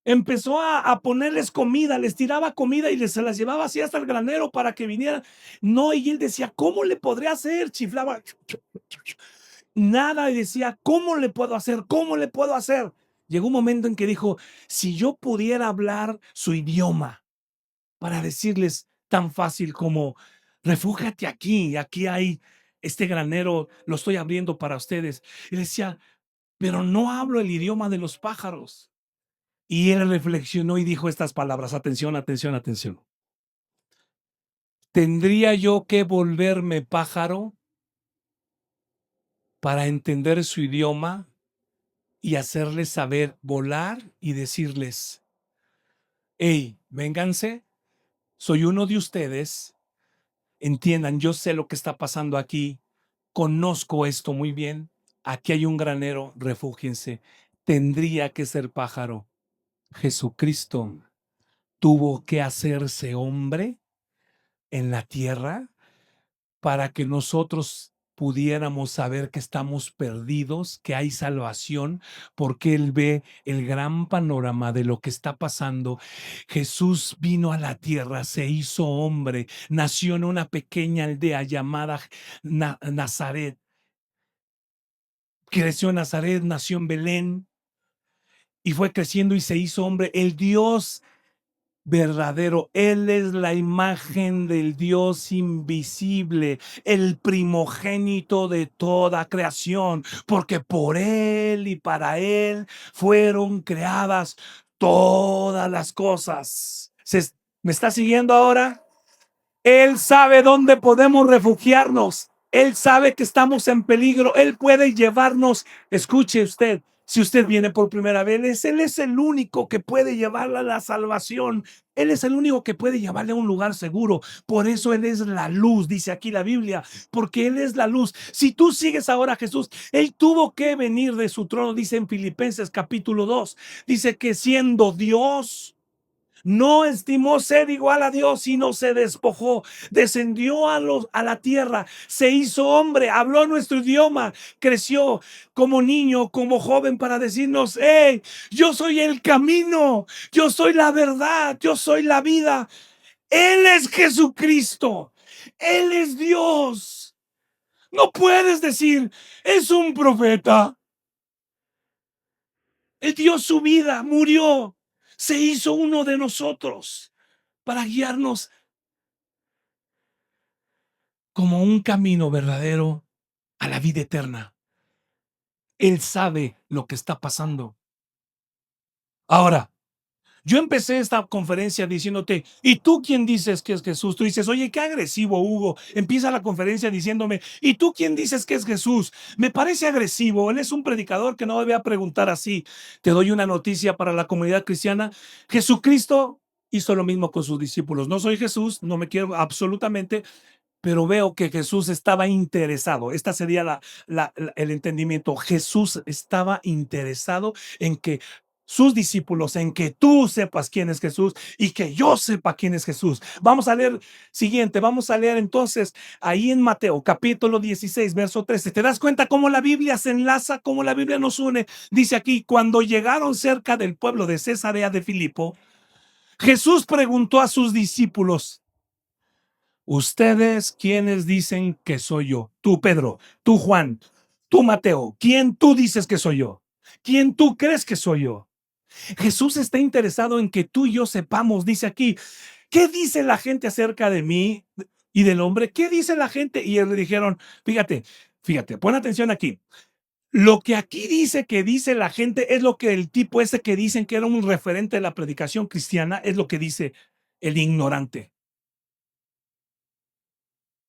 Speaker 2: empezó a ponerles comida, les tiraba comida y se las llevaba así hasta el granero para que vinieran. No, y él decía, ¿cómo le podría hacer? Chiflaba. Nada, y decía, ¿cómo le puedo hacer? ¿Cómo le puedo hacer? Llegó un momento en que dijo, si yo pudiera hablar su idioma para decirles tan fácil como, refúgiate aquí, aquí hay este granero, lo estoy abriendo para ustedes. Y decía, pero no hablo el idioma de los pájaros. Y él reflexionó y dijo estas palabras, atención, atención, atención. ¿Tendría yo que volverme pájaro para entender su idioma y hacerles saber volar y decirles, hey, vénganse, soy uno de ustedes, entiendan, yo sé lo que está pasando aquí, conozco esto muy bien, aquí hay un granero, refúgiense, tendría que ser pájaro. Jesucristo tuvo que hacerse hombre en la tierra para que nosotros pudiéramos saber que estamos perdidos, que hay salvación, porque Él ve el gran panorama de lo que está pasando. Jesús vino a la tierra, se hizo hombre, nació en una pequeña aldea llamada Nazaret. Creció en Nazaret, nació en Belén y fue creciendo y se hizo hombre. El Dios verdadero. Él es la imagen del Dios invisible, el primogénito de toda creación, porque por Él y para Él fueron creadas todas las cosas. ¿Me está siguiendo ahora? Él sabe dónde podemos refugiarnos. Él sabe que estamos en peligro. Él puede llevarnos. Escuche usted, si usted viene por primera vez, Él es el único que puede llevarle a la salvación. Él es el único que puede llevarle a un lugar seguro. Por eso Él es la luz, dice aquí la Biblia, porque Él es la luz. Si tú sigues ahora a Jesús, Él tuvo que venir de su trono, dice en Filipenses capítulo 2. Dice que siendo Dios, no estimó ser igual a Dios, sino se despojó, descendió a la tierra, se hizo hombre, habló nuestro idioma, creció como niño, como joven para decirnos, hey, yo soy el camino, yo soy la verdad, yo soy la vida. Él es Jesucristo, Él es Dios. No puedes decir, es un profeta. Él dio su vida, murió, se hizo uno de nosotros para guiarnos como un camino verdadero a la vida eterna. Él sabe lo que está pasando. Ahora, yo empecé esta conferencia diciéndote, ¿y tú quién dices que es Jesús? Tú dices, oye, qué agresivo, Hugo. Empieza la conferencia diciéndome, ¿y tú quién dices que es Jesús? Me parece agresivo. Él es un predicador que no debe preguntar así. Te doy una noticia para la comunidad cristiana. Jesucristo hizo lo mismo con sus discípulos. No soy Jesús, no me quiero absolutamente, pero veo que Jesús estaba interesado. Esta sería el entendimiento. Jesús estaba interesado en que sus discípulos, en que tú sepas quién es Jesús y que yo sepa quién es Jesús. Vamos a leer siguiente, vamos a leer entonces ahí en Mateo capítulo 16, verso 13. ¿Te das cuenta cómo la Biblia se enlaza, cómo la Biblia nos une? Dice aquí, cuando llegaron cerca del pueblo de Cesarea de Filipo, Jesús preguntó a sus discípulos, ¿ustedes quiénes dicen que soy yo? Tú, Pedro, tú, Juan, tú, Mateo, ¿quién tú dices que soy yo? ¿Quién tú crees que soy yo? Jesús está interesado en que tú y yo sepamos, dice aquí, ¿qué dice la gente acerca de mí y del hombre? ¿Qué dice la gente? Y le dijeron, fíjate, pon atención aquí. Lo que aquí dice que dice la gente es lo que el tipo ese que dicen que era un referente de la predicación cristiana, es lo que dice el ignorante.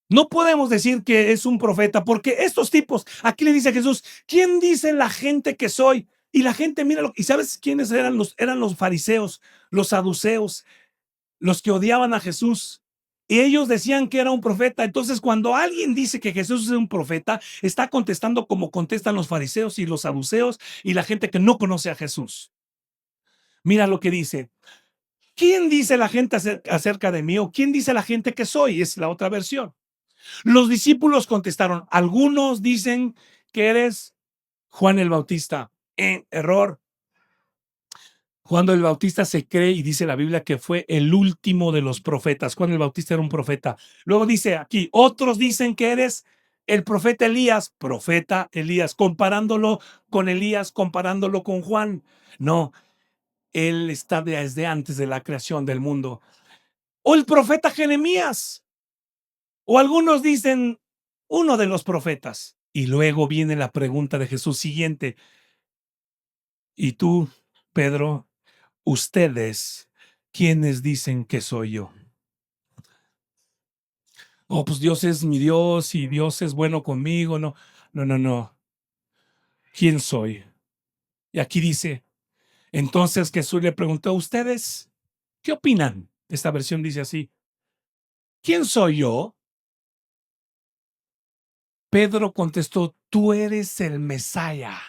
Speaker 2: No podemos decir que es un profeta, porque estos tipos, aquí le dice a Jesús, ¿quién dice la gente que soy? Y la gente mira, ¿y sabes quiénes eran los fariseos, los saduceos, los que odiaban a Jesús? Y ellos decían que era un profeta. Entonces, cuando alguien dice que Jesús es un profeta, está contestando como contestan los fariseos y los saduceos y la gente que no conoce a Jesús. Mira lo que dice. ¿Quién dice la gente acerca de mí? ¿O quién dice la gente que soy? Es la otra versión. Los discípulos contestaron, algunos dicen que eres Juan el Bautista. Error. Juan el Bautista se cree y dice la Biblia que fue el último de los profetas. Juan el Bautista era un profeta. Luego dice aquí, otros dicen que eres el profeta Elías, comparándolo con Elías, comparándolo con Juan. No, él está desde antes de la creación del mundo. O el profeta Jeremías. O algunos dicen uno de los profetas. Y luego viene la pregunta de Jesús siguiente. ¿Y tú, Pedro, ustedes, quiénes dicen que soy yo? Oh, pues Dios es mi Dios y Dios es bueno conmigo. No, no, no, no. ¿Quién soy? Y aquí dice, entonces Jesús le preguntó a ustedes, ¿qué opinan? Esta versión dice así, ¿quién soy yo? Pedro contestó, tú eres el Mesías,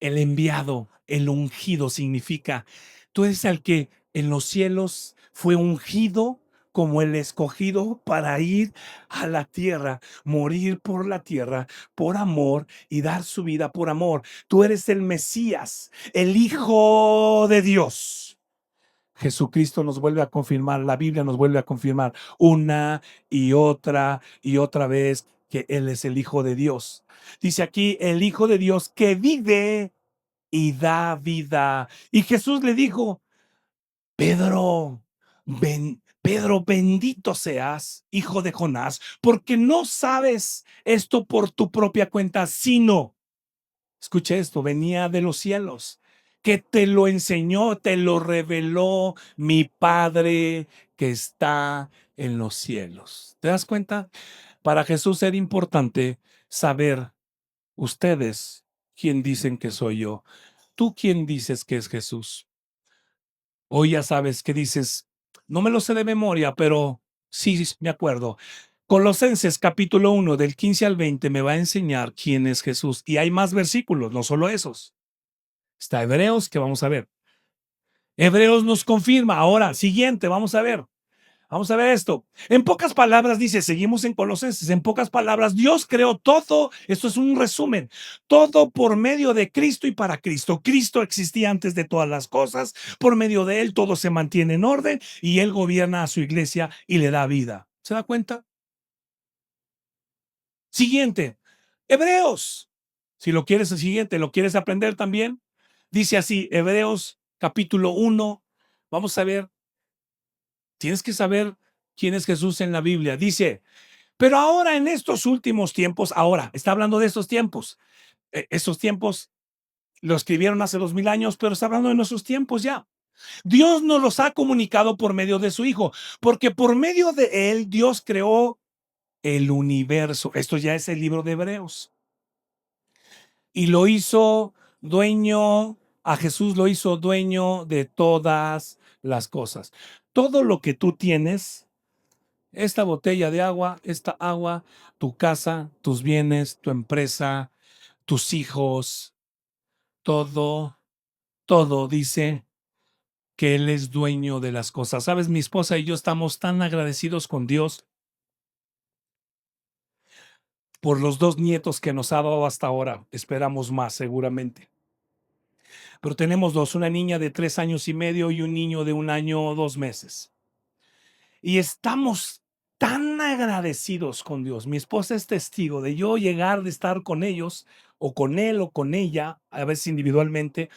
Speaker 2: el enviado, el ungido significa, tú eres el que en los cielos fue ungido como el escogido para ir a la tierra, morir por la tierra, por amor y dar su vida por amor. Tú eres el Mesías, el Hijo de Dios. Jesucristo nos vuelve a confirmar, la Biblia nos vuelve a confirmar una y otra vez que Él es el Hijo de Dios. Dice aquí, el Hijo de Dios que vive y da vida. Y Jesús le dijo, Pedro, Pedro, bendito seas, hijo de Jonás, porque no sabes esto por tu propia cuenta, sino, escucha esto, venía de los cielos, que te lo enseñó, te lo reveló mi Padre que está en los cielos. ¿Te das cuenta? Para Jesús era importante saber ustedes quién dicen que soy yo. ¿Tú quién dices que es Jesús? Hoy ya sabes que dices, no me lo sé de memoria, pero sí me acuerdo. Colosenses capítulo 1 del 15 al 20 me va a enseñar quién es Jesús. Y hay más versículos, no solo esos. Está Hebreos que vamos a ver. Hebreos nos confirma. Ahora, siguiente, vamos a ver. Vamos a ver esto. En pocas palabras dice, seguimos en Colosenses, en pocas palabras, Dios creó todo, esto es un resumen, todo por medio de Cristo y para Cristo. Cristo existía antes de todas las cosas, por medio de Él todo se mantiene en orden y Él gobierna a su iglesia y le da vida. ¿Se da cuenta? Siguiente, Hebreos. Si lo quieres, el siguiente, ¿lo quieres aprender también? Dice así, Hebreos capítulo 1, vamos a ver, tienes que saber quién es Jesús en la Biblia. Dice, pero ahora en estos últimos tiempos, ahora, está hablando de estos tiempos. Esos tiempos lo escribieron hace 2000 años, pero está hablando de nuestros tiempos ya. Dios nos los ha comunicado por medio de su Hijo, porque por medio de Él Dios creó el universo. Esto ya es el libro de Hebreos. Y lo hizo dueño, a Jesús lo hizo dueño de todas las cosas. Todo lo que tú tienes, esta botella de agua, esta agua, tu casa, tus bienes, tu empresa, tus hijos, todo, todo dice que Él es dueño de las cosas. Sabes, mi esposa y yo estamos tan agradecidos con Dios por los 2 nietos que nos ha dado hasta ahora. Esperamos más, seguramente. Pero tenemos dos, una niña de 3 años y medio y un niño de 1 año 2 meses. Y estamos tan agradecidos con Dios. Mi esposa es testigo de yo llegar de estar con ellos o con él o con ella, a veces individualmente,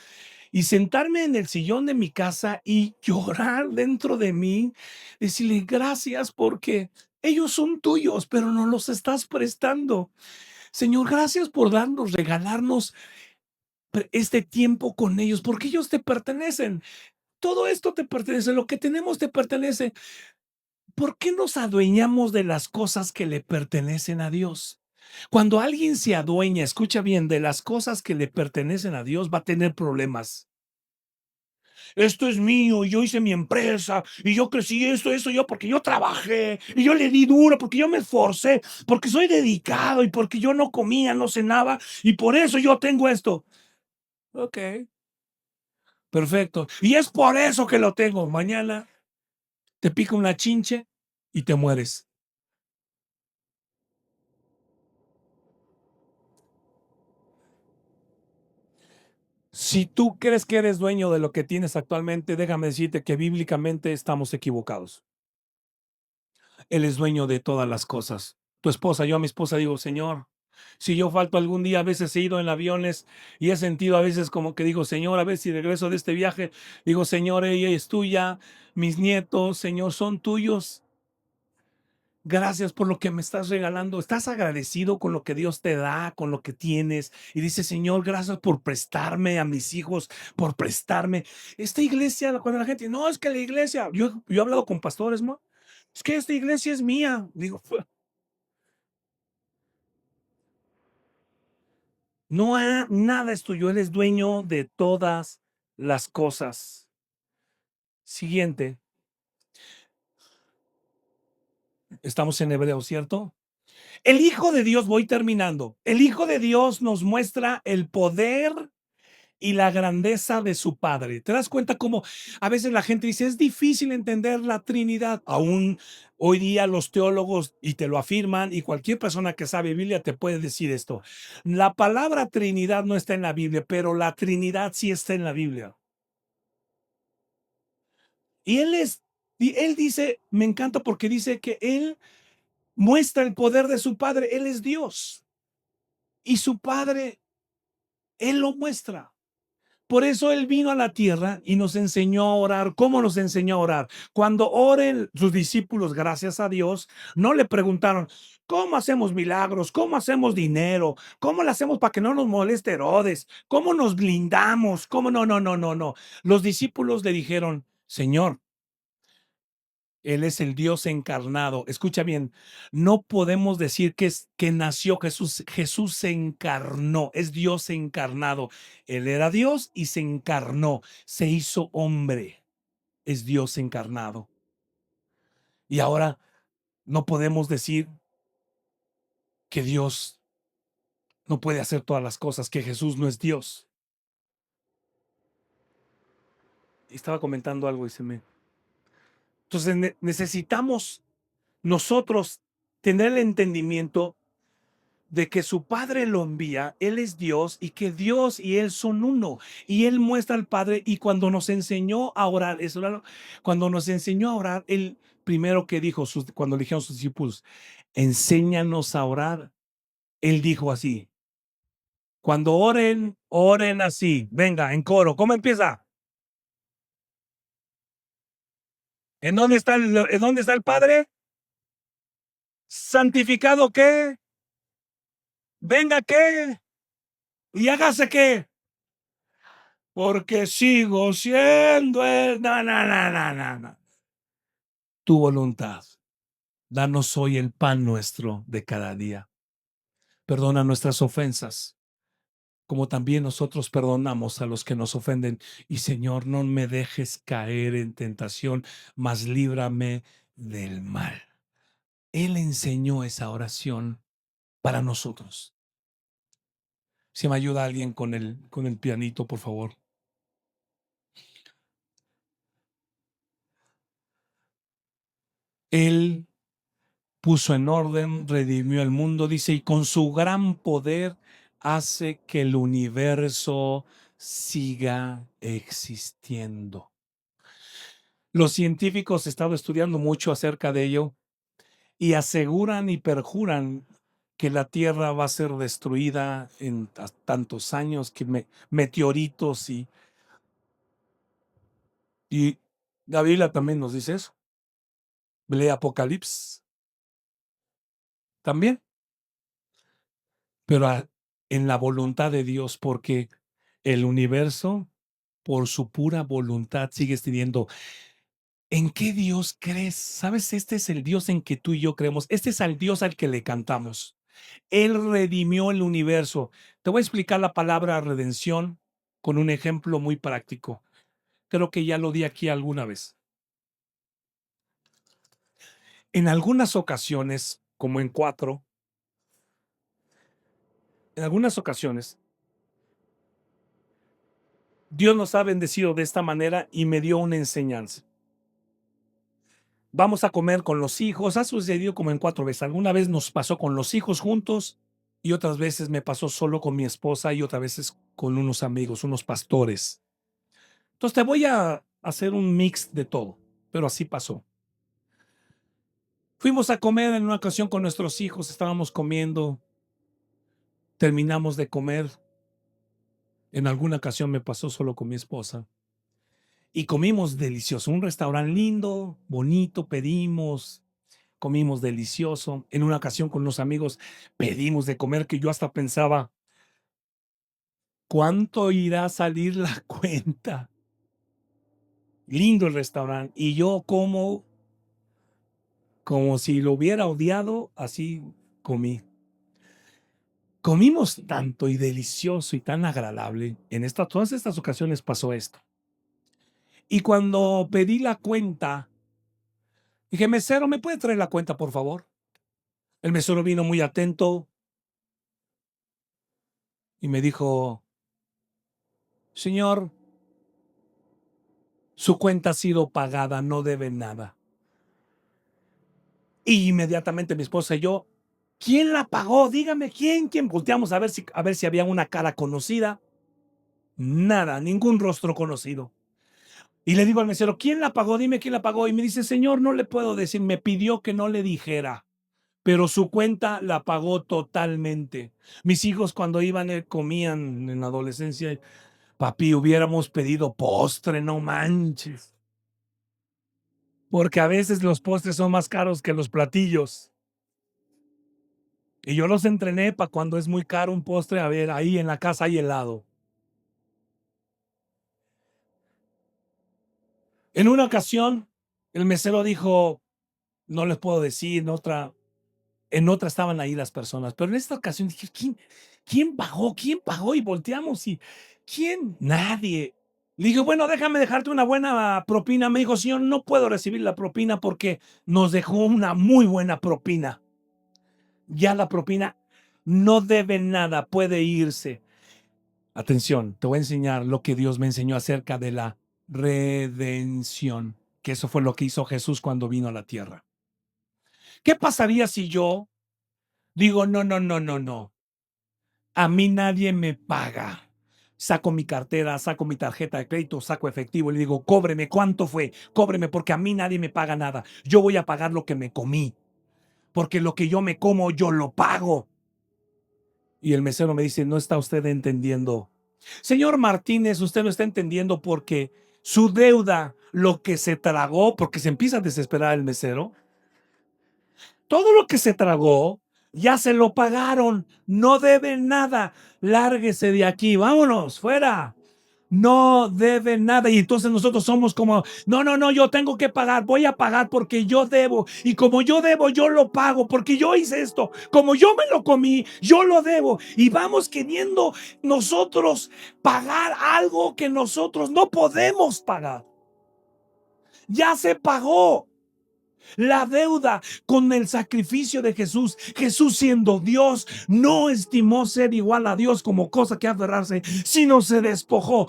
Speaker 2: y sentarme en el sillón de mi casa y llorar dentro de mí, decirle gracias porque ellos son tuyos, pero no los estás prestando. Señor, gracias por darnos, regalarnos este tiempo con ellos, porque ellos te pertenecen. Todo esto te pertenece, lo que tenemos te pertenece. ¿Por qué nos adueñamos de las cosas que le pertenecen a Dios? Cuando alguien se adueña, escucha bien, de las cosas que le pertenecen a Dios, va a tener problemas. Esto es mío, y yo hice mi empresa, y yo crecí esto, yo, porque yo trabajé, y yo le di duro, porque yo me esforcé, porque soy dedicado, y porque yo no comía, no cenaba, y por eso yo tengo esto. Ok, perfecto. Y es por eso que lo tengo. Mañana te pica una chinche y te mueres. Si tú crees que eres dueño de lo que tienes actualmente, déjame decirte que bíblicamente estamos equivocados. Él es dueño de todas las cosas. Tu esposa, yo a mi esposa digo, Señor, si yo falto algún día, a veces he ido en aviones y he sentido a veces como que digo, Señor, a ver si regreso de este viaje, digo, Señor, ella es tuya, mis nietos, Señor, son tuyos. Gracias por lo que me estás regalando. Estás agradecido con lo que Dios te da, con lo que tienes. Y dice, Señor, gracias por prestarme a mis hijos, por prestarme. Esta iglesia, cuando la gente, no, es que la iglesia, yo he hablado con pastores, ¿no? Es que esta iglesia es mía. Digo, no, nada es tuyo, eres dueño de todas las cosas. Siguiente, estamos en Hebreo, ¿cierto? El Hijo de Dios, voy terminando. El Hijo de Dios nos muestra el poder y la grandeza de su Padre. ¿Te das cuenta cómo a veces la gente dice, es difícil entender la Trinidad? Aún hoy día los teólogos, y te lo afirman, y cualquier persona que sabe Biblia te puede decir esto. La palabra Trinidad no está en la Biblia, pero la Trinidad sí está en la Biblia. Y él dice, me encanta porque dice que él muestra el poder de su Padre. Él es Dios. Y su Padre, él lo muestra. Por eso Él vino a la tierra y nos enseñó a orar. ¿Cómo nos enseñó a orar? Cuando oren sus discípulos, gracias a Dios, no le preguntaron, ¿cómo hacemos milagros? ¿Cómo hacemos dinero? ¿Cómo lo hacemos para que no nos moleste Herodes? ¿Cómo nos blindamos? ¿Cómo? No, no, no, no, no. Los discípulos le dijeron, Señor, Él es el Dios encarnado. Escucha bien, no podemos decir que nació Jesús. Jesús se encarnó, es Dios encarnado. Él era Dios y se encarnó, se hizo hombre. Es Dios encarnado. Y ahora no podemos decir que Dios no puede hacer todas las cosas, que Jesús no es Dios. Estaba comentando algo y se me... Entonces necesitamos nosotros tener el entendimiento de que su Padre lo envía, Él es Dios y que Dios y Él son uno. Y Él muestra al Padre y cuando nos enseñó a orar, cuando nos enseñó a orar, Él primero que dijo, cuando le dijeron sus discípulos, enséñanos a orar, Él dijo así, cuando oren, oren así, venga, en coro, ¿cómo empieza? ¿En dónde está el Padre? ¿Santificado qué? Venga qué, y hágase qué. Porque sigo siendo el... No, no, no, no, no, no. Tu voluntad. Danos hoy el pan nuestro de cada día. Perdona nuestras ofensas, como también nosotros perdonamos a los que nos ofenden. Y Señor, no me dejes caer en tentación, mas líbrame del mal. Él enseñó esa oración para nosotros. Si me ayuda alguien con el pianito, por favor. Él puso en orden, redimió el mundo, dice, y con su gran poder hace que el universo siga existiendo. Los científicos han estado estudiando mucho acerca de ello y aseguran y perjuran que la Tierra va a ser destruida en tantos años, que meteoritos y la Biblia también nos dice eso. Lee Apocalipsis también. Pero en la voluntad de Dios, porque el universo, por su pura voluntad, sigue teniendo. ¿En qué Dios crees? ¿Sabes? Este es el Dios en que tú y yo creemos. Este es el Dios al que le cantamos. Él redimió el universo. Te voy a explicar la palabra redención con un ejemplo muy práctico. Creo que ya lo di aquí alguna vez. En algunas ocasiones, como en algunas ocasiones, Dios nos ha bendecido de esta manera y me dio una enseñanza. Vamos a comer con los hijos. Ha sucedido como en 4 veces. Alguna vez nos pasó con los hijos juntos y otras veces me pasó solo con mi esposa y otras veces con unos amigos, unos pastores. Entonces te voy a hacer un mix de todo, pero así pasó. Fuimos a comer en una ocasión con nuestros hijos, estábamos comiendo, terminamos de comer. En alguna ocasión me pasó solo con mi esposa. Y comimos delicioso, un restaurante lindo, bonito, comimos delicioso. En una ocasión con unos amigos pedimos de comer que yo hasta pensaba, ¿cuánto irá a salir la cuenta? Lindo el restaurante. Y yo como si lo hubiera odiado, así comí. Comimos tanto y delicioso y tan agradable. Todas estas ocasiones pasó esto. Y cuando pedí la cuenta, dije, mesero, ¿me puede traer la cuenta, por favor? El mesero vino muy atento y me dijo, señor, su cuenta ha sido pagada, no debe nada. Y inmediatamente mi esposa y yo, ¿quién la pagó? Dígame, ¿quién? Volteamos a ver si había una cara conocida. Nada, ningún rostro conocido. Y le digo al mesero, ¿quién la pagó? Dime quién la pagó. Y me dice, señor, no le puedo decir, me pidió que no le dijera, pero su cuenta la pagó totalmente. Mis hijos cuando iban, comían en la adolescencia, papi, hubiéramos pedido postre, no manches. Porque a veces los postres son más caros que los platillos. Y yo los entrené para cuando es muy caro un postre, a ver, ahí en la casa hay helado. En una ocasión, el mesero dijo, no les puedo decir, en otra estaban ahí las personas, pero en esta ocasión dije, ¿quién pagó? ¿Quién pagó? Y volteamos y, ¿quién? Nadie. Le dije, bueno, déjame dejarte una buena propina. Me dijo, señor, no puedo recibir la propina porque nos dejó una muy buena propina. Ya la propina no debe nada, puede irse. Atención, te voy a enseñar lo que Dios me enseñó acerca de la redención, que eso fue lo que hizo Jesús cuando vino a la tierra. ¿Qué pasaría si yo digo, no, no, no, no, no? A mí nadie me paga. Saco mi cartera, saco mi tarjeta de crédito, saco efectivo y le digo, cóbreme, ¿cuánto fue? Cóbreme porque a mí nadie me paga nada. Yo voy a pagar lo que me comí, porque lo que yo me como, yo lo pago. Y el mesero me dice, no está usted entendiendo. Señor Martínez, usted no está entendiendo porque su deuda, lo que se tragó, porque se empieza a desesperar el mesero, todo lo que se tragó, ya se lo pagaron, no deben nada, lárguese de aquí, vámonos, fuera. No deben nada. Y entonces nosotros somos como, no, no, no, yo tengo que pagar, voy a pagar porque yo debo. Y como yo debo, yo lo pago porque yo hice esto. Como yo me lo comí, yo lo debo. Y vamos queriendo nosotros pagar algo que nosotros no podemos pagar. Ya se pagó la deuda con el sacrificio de Jesús. Jesús, siendo Dios, no estimó ser igual a Dios como cosa que aferrarse, sino se despojó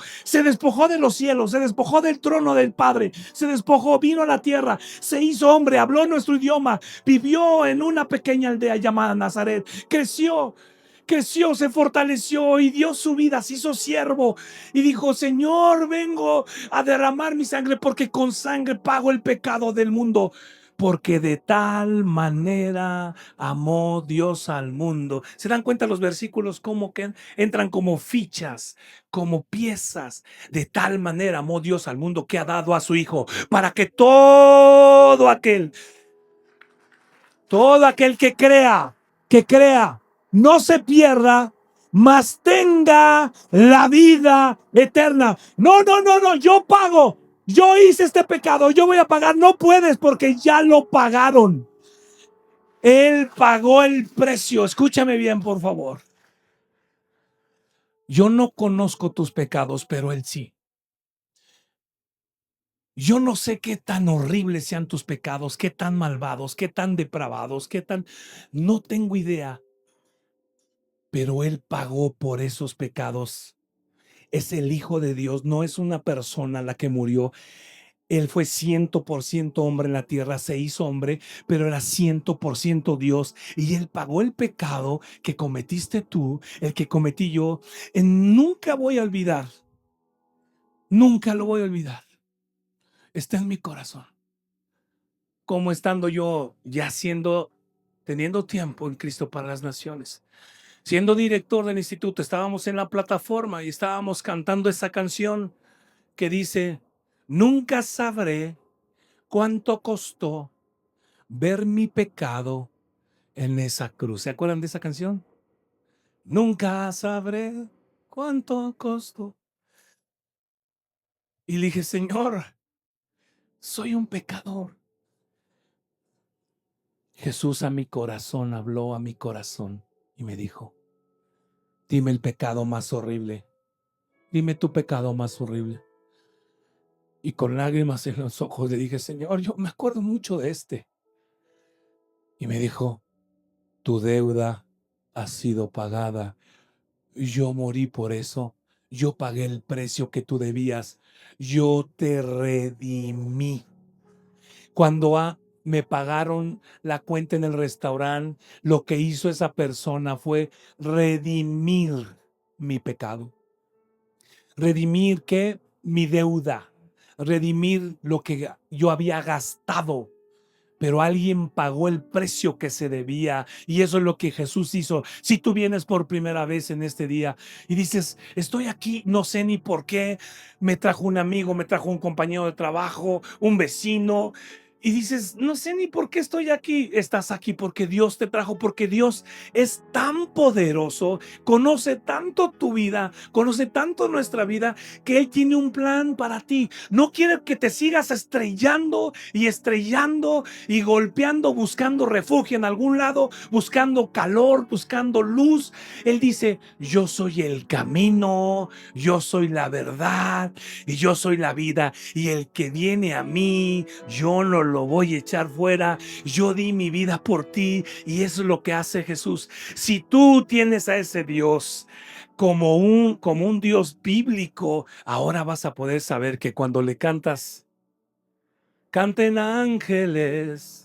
Speaker 2: de los cielos, se despojó del trono del Padre, se despojó, vino a la tierra, se hizo hombre, habló nuestro idioma, vivió en una pequeña aldea llamada Nazaret, creció, se fortaleció y dio su vida, se hizo siervo y dijo, Señor, vengo a derramar mi sangre porque con sangre pago el pecado del mundo. Porque de tal manera amó Dios al mundo. ¿Se dan cuenta los versículos como que entran como fichas, como piezas? De tal manera amó Dios al mundo que ha dado a su Hijo para que todo aquel que crea, no se pierda, mas tenga la vida eterna. No, no, no, no, yo pago. Yo hice este pecado, yo voy a pagar. No puedes porque ya lo pagaron. Él pagó el precio. Escúchame bien, por favor. Yo no conozco tus pecados, pero Él sí. Yo no sé qué tan horribles sean tus pecados, qué tan malvados, qué tan depravados, no tengo idea. Pero Él pagó por esos pecados. Es el Hijo de Dios, no es una persona la que murió. Él fue 100% hombre en la tierra, se hizo hombre, pero era 100% Dios. Y Él pagó el pecado que cometiste tú, el que cometí yo. Nunca voy a olvidar, nunca lo voy a olvidar. Está en mi corazón. Como estando yo ya teniendo tiempo en Cristo para las Naciones, siendo director del instituto, estábamos en la plataforma y estábamos cantando esa canción que dice: nunca sabré cuánto costó ver mi pecado en esa cruz. ¿Se acuerdan de esa canción? Nunca sabré cuánto costó. Y le dije: Señor, soy un pecador. Jesús a mi corazón habló a mi corazón y me dijo: dime el pecado más horrible. Dime tu pecado más horrible. Y con lágrimas en los ojos le dije: Señor, yo me acuerdo mucho de este. Y me dijo: tu deuda ha sido pagada. Yo morí por eso. Yo pagué el precio que tú debías. Yo te redimí. Cuando me pagaron la cuenta en el restaurante, lo que hizo esa persona fue redimir mi pecado. Redimir ¿qué? Mi deuda. Redimir lo que yo había gastado. Pero alguien pagó el precio que se debía, y eso es lo que Jesús hizo. Si tú vienes por primera vez en este día y dices: estoy aquí, no sé ni por qué, me trajo un amigo, me trajo un compañero de trabajo, un vecino, y dices: no sé ni por qué estoy aquí. Estás aquí porque Dios te trajo, porque Dios es tan poderoso, conoce tanto tu vida, conoce tanto nuestra vida, que Él tiene un plan para ti. No quiere que te sigas estrellando y estrellando y golpeando, buscando refugio en algún lado, buscando calor, buscando luz. Él dice: yo soy el camino, yo soy la verdad y yo soy la vida, y el que viene a mí, yo no lo voy a echar fuera. Yo di mi vida por ti, y eso es lo que hace Jesús. Si tú tienes a ese Dios como un Dios bíblico, ahora vas a poder saber que cuando le cantas: canten ángeles